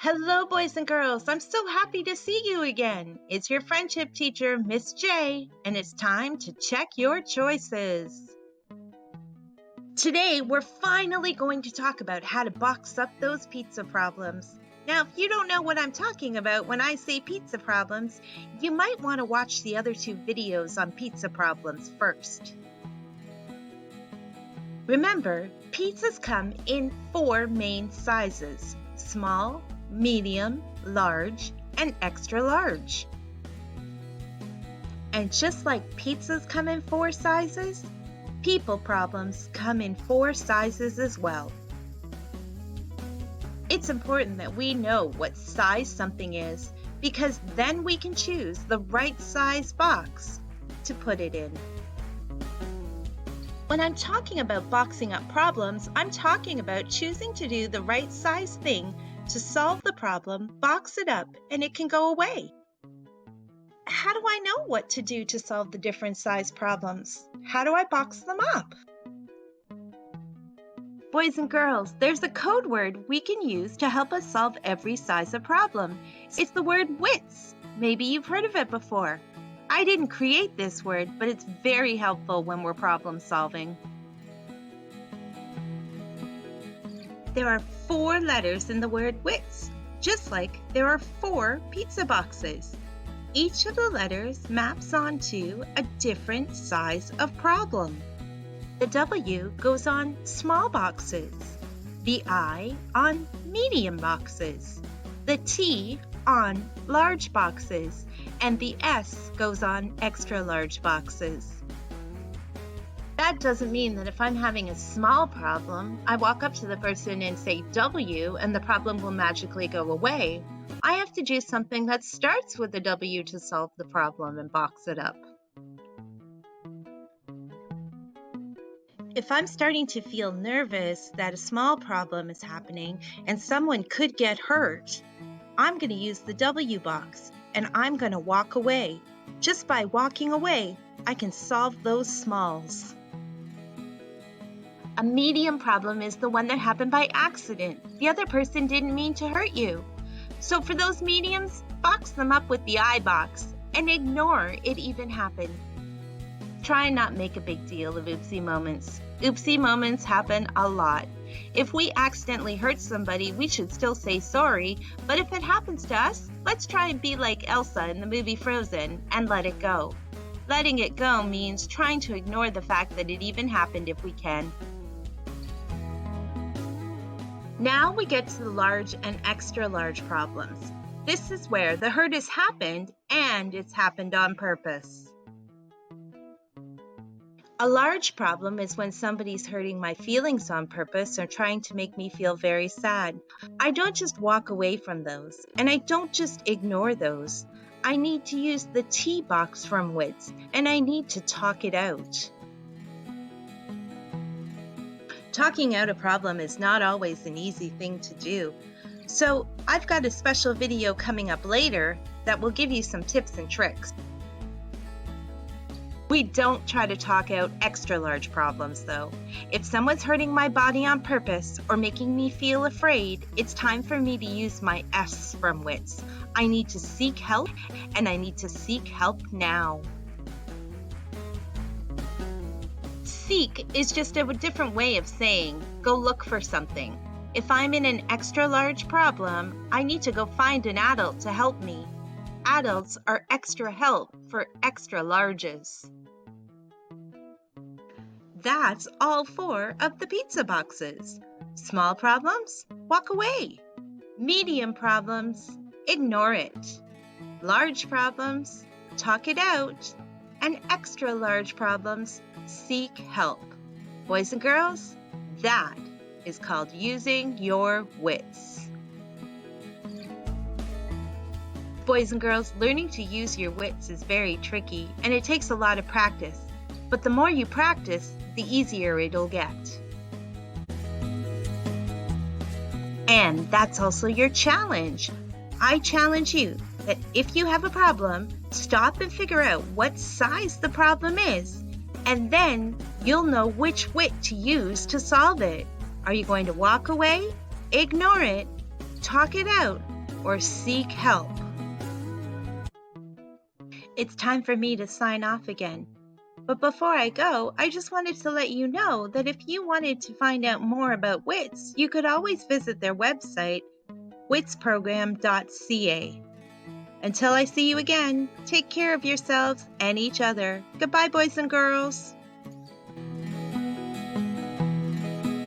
Hello, boys and girls. I'm so happy to see you again. It's your friendship teacher, Miss J, and it's time to check your choices. Today, we're finally going to talk about how to box up those pizza problems. Now, if you don't know what I'm talking about when I say pizza problems, you might want to watch the other two videos on pizza problems first. Remember, pizzas come in 4 main sizes: small, medium, large, and extra large. And just like pizzas come in 4 sizes, people problems come in 4 sizes as well. It's important that we know what size something is, because then we can choose the right size box to put it in. When I'm talking about boxing up problems, I'm talking about choosing to do the right size thing to solve the problem, box it up, and it can go away. How do I know what to do to solve the different size problems? How do I box them up? Boys and girls, there's a code word we can use to help us solve every size of problem. It's the word WITS. Maybe you've heard of it before. I didn't create this word, but it's very helpful when we're problem solving. There are 4 letters in the word WITS, just like there are 4 pizza boxes. Each of the letters maps onto a different size of problem. The W goes on small boxes, the I on medium boxes, the T on large boxes, and the S goes on extra large boxes. That doesn't mean that if I'm having a small problem, I walk up to the person and say W and the problem will magically go away. I have to do something that starts with a W to solve the problem and box it up. If I'm starting to feel nervous that a small problem is happening and someone could get hurt, I'm going to use the W box and I'm going to walk away. Just by walking away, I can solve those smalls. A medium problem is the one that happened by accident. The other person didn't mean to hurt you. So for those mediums, box them up with the I box and ignore it even happened. Try and not make a big deal of oopsie moments. Oopsie moments happen a lot. If we accidentally hurt somebody, we should still say sorry, but if it happens to us, let's try and be like Elsa in the movie Frozen and let it go. Letting it go means trying to ignore the fact that it even happened if we can. Now we get to the large and extra large problems. This is where the hurt has happened and it's happened on purpose. A large problem is when somebody's hurting my feelings on purpose or trying to make me feel very sad. I don't just walk away from those, and I don't just ignore those. I need to use the T box from WITS, and I need to talk it out. Talking out a problem is not always an easy thing to do. So I've got a special video coming up later that will give you some tips and tricks. We don't try to talk out extra large problems though. If someone's hurting my body on purpose or making me feel afraid, it's time for me to use my S from WITS. I need to seek help, and I need to seek help now. Seek is just a different way of saying go look for something. If I'm in an extra large problem, I need to go find an adult to help me. Adults are extra help for extra larges. That's all 4 of the pizza boxes. Small problems, walk away. Medium problems, ignore it. Large problems, talk it out. And extra large problems, seek help. Boys and girls, that is called using your WITS. Boys and girls, learning to use your WITS is very tricky and it takes a lot of practice. But the more you practice, the easier it'll get. And that's also your challenge. I challenge you that if you have a problem, stop and figure out what size the problem is, and then you'll know which WIT to use to solve it. Are you going to walk away, ignore it, talk it out, or seek help. It's time for me to sign off again. But before I go, I just wanted to let you know that if you wanted to find out more about WITS, you could always visit their website, witsprogram.ca. Until I see you again, take care of yourselves and each other. Goodbye, boys and girls.